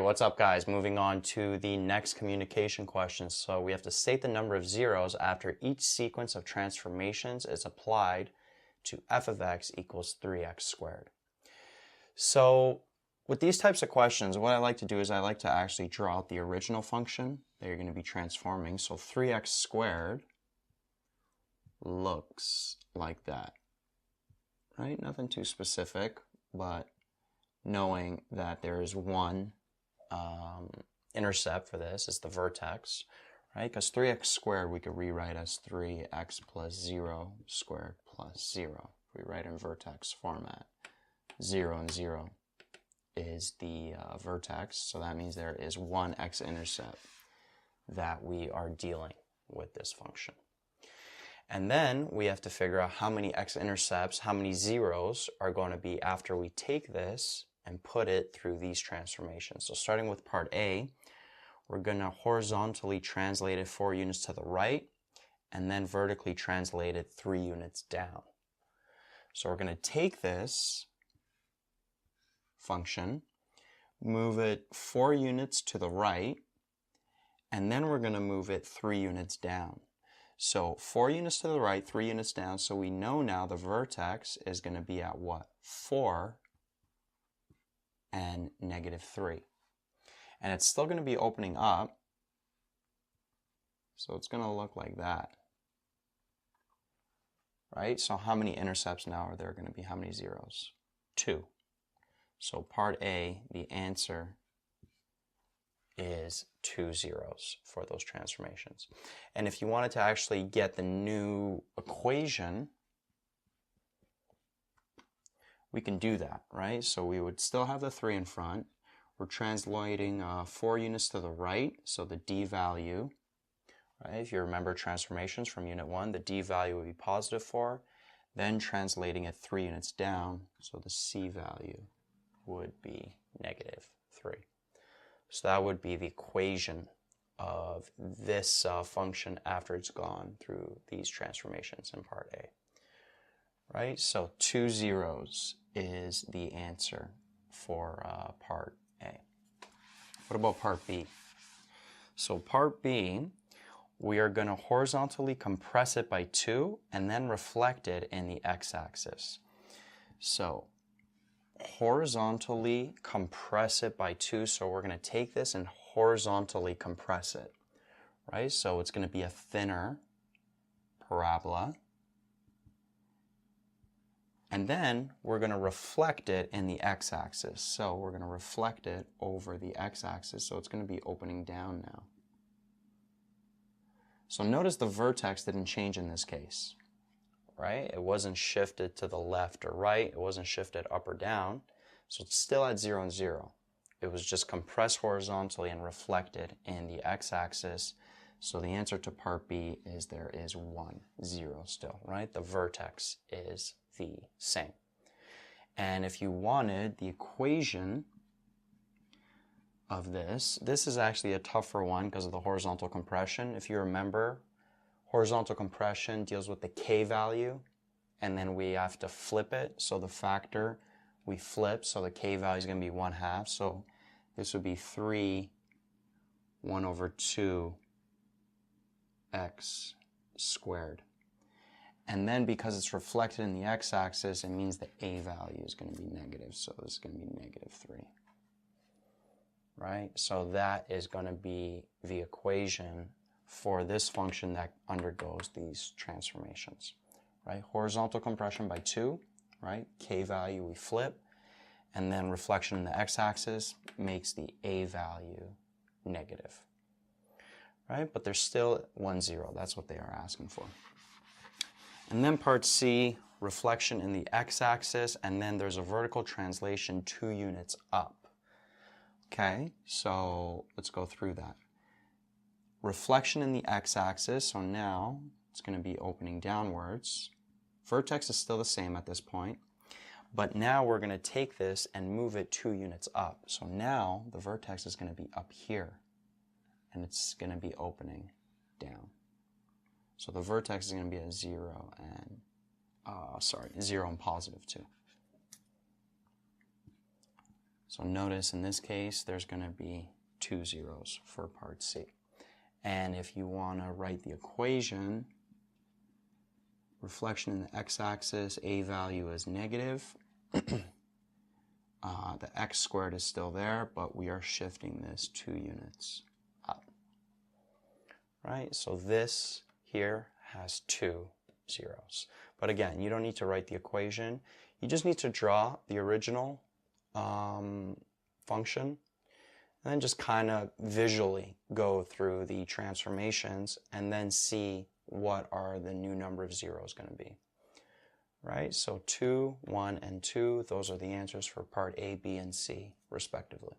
What's up, guys? Moving on to the next communication question. So we have to state the number of zeros after each sequence of transformations is applied to f of x equals 3x squared. So with these types of questions, what I like to do is I like to actually draw out the original function that you're going to be transforming. So 3x squared looks like that, right? Nothing too specific, but knowing that there is one intercept for this is the vertex, right? Because 3x squared we could rewrite as 3x plus 0 squared plus 0. If we write in vertex format, 0 and 0 is the vertex, so that means there is one x-intercept that we are dealing with this function. And then we have to figure out how many x-intercepts, how many zeros are going to be after we take this and put it through these transformations. So starting with part A, we're going to horizontally translate it 4 units to the right and then vertically translate it 3 units down. So we're going to take this function, move it 4 units to the right, and then we're going to move it 3 units down. So 4 units to the right, 3 units down, so we know now the vertex is going to be at what? 4 and -3. And it's still going to be opening up, so it's going to look like that, right? So how many intercepts now are there going to be? How many zeros? 2. So part A, the answer is 2 zeros for those transformations. And if you wanted to actually get the new equation, we can do that, right? So we would still have the 3 in front. We're translating 4 units to the right, so the d value, right? If you remember transformations from unit 1, the d value would be positive 4. Then translating it 3 units down, so the c value would be -3. So that would be the equation of this function after it's gone through these transformations in part A. Right, so 2 zeros is the answer for part A. What about part B? So part B, we are going to horizontally compress it by 2 and then reflect it in the x-axis. So horizontally compress it by 2, so we're going to take this and horizontally compress it, right? So it's going to be a thinner parabola. And then we're going to reflect it in the x-axis. So we're going to reflect it over the x-axis. So it's going to be opening down now. So notice the vertex didn't change in this case, right? It wasn't shifted to the left or right. It wasn't shifted up or down. So it's still at 0 and 0. It was just compressed horizontally and reflected in the x-axis. So the answer to part B is there is 1 0 still, right? The vertex is the same. And if you wanted the equation of this is actually a tougher one because of the horizontal compression. If you remember, horizontal compression deals with the k value, and then we have to flip it. So the factor we flip, so the k value is going to be 1/2. So this would be 3 1/2 x squared. And then because it's reflected in the x-axis, it means the a value is going to be negative. So this is going to be -3, right? So that is going to be the equation for this function that undergoes these transformations, right? Horizontal compression by 2, right? K value we flip, and then reflection in the x-axis makes the a value negative, right? But there's still 1 0. That's what they are asking for. And then part C, reflection in the x-axis, and then there's a vertical translation 2 units up. Okay, so let's go through that. Reflection in the x-axis, so now it's going to be opening downwards. Vertex is still the same at this point, but now we're going to take this and move it 2 units up. So now the vertex is going to be up here, and it's going to be opening down. So the vertex is going to be a 0 and, 0 and +2. So notice in this case, there's going to be 2 zeros for part C. And if you want to write the equation, reflection in the x-axis, a value is negative. The x squared is still there, but we are shifting this 2 units up. Right? So this here has 2 zeros. But again, you don't need to write the equation. You just need to draw the original function and then just kind of visually go through the transformations and then see what are the new number of zeros going to be. Right? So 2, 1, and 2, those are the answers for part A, B, and C, respectively.